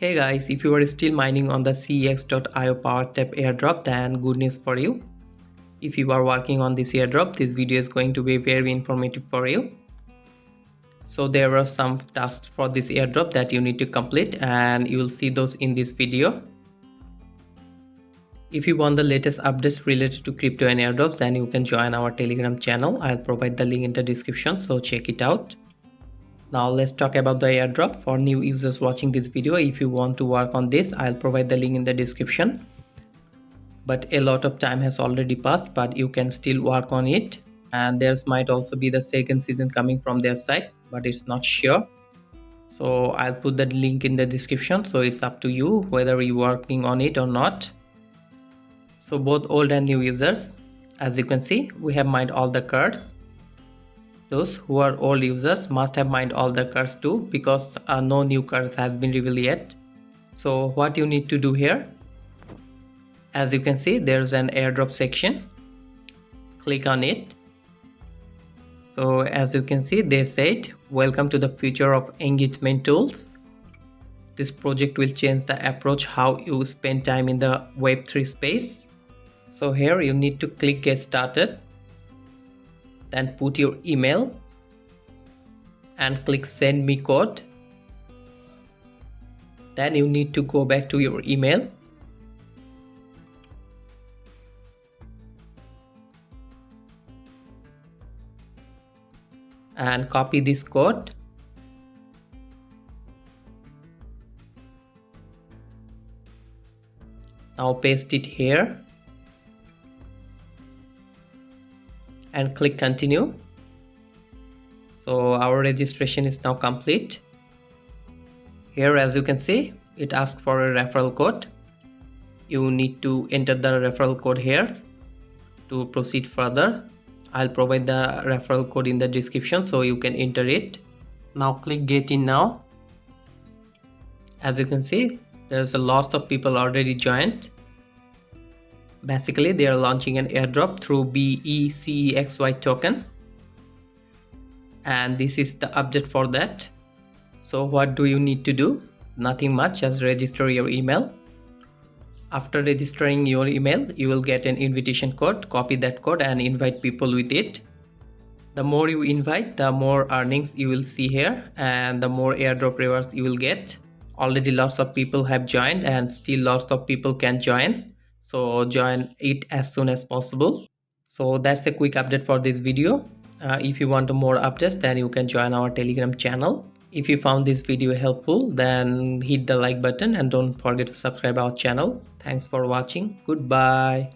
Hey guys, if you are still mining on the cex.io Power Tap Airdrop, then good news for you. If you are working on this airdrop, this video is going to be very informative for you. So there are some tasks for this airdrop that you need to complete, and you will see those in this video. If you want the latest updates related to crypto and airdrops, then you can join our Telegram channel. I'll provide the link in the description, so check it out. Now let's talk about the airdrop. For new users watching this video, if you want to work on this, I'll provide the link in the description. But a lot of time has already passed, but you can still work on it. And there's might also be the second season coming from their side, but it's not sure. So I'll put the link in the description, so it's up to you whether you're working on it or not. So both old and new users, as you can see, we have mined all the cards. Those who are old users must have mined all the cards too, because no new cards have been revealed yet. So what you need to do here, as you can see, there's an airdrop section. Click on it. So as you can see, they said, welcome to the future of engagement tools. This project will change the approach how you spend time in the Web3 space. So here you need to click get started. Then put your email and click send me code. Then you need to go back to your email and copy this code. Now paste it here and click continue. So our registration is now complete. Here, as you can see, it asks for a referral code. You need to enter the referral code here to proceed further. I'll provide the referral code in the description, so you can enter it. Now click get in now. As you can see, there's a lot of people already joined. Basically, they are launching an airdrop through BECEXY token, and this is the update for that. So what do you need to do? Nothing much, just register your email. After registering your email, you will get an invitation code. Copy that code and invite people with it. The more you invite, the more earnings you will see here, and the more airdrop rewards you will get. Already lots of people have joined, and still lots of people can join. So join it as soon as possible. So that's a quick update for this video. If you want more updates, then you can join our Telegram channel. If you found this video helpful, then hit the like button and don't forget to subscribe our channel. Thanks for watching. Goodbye.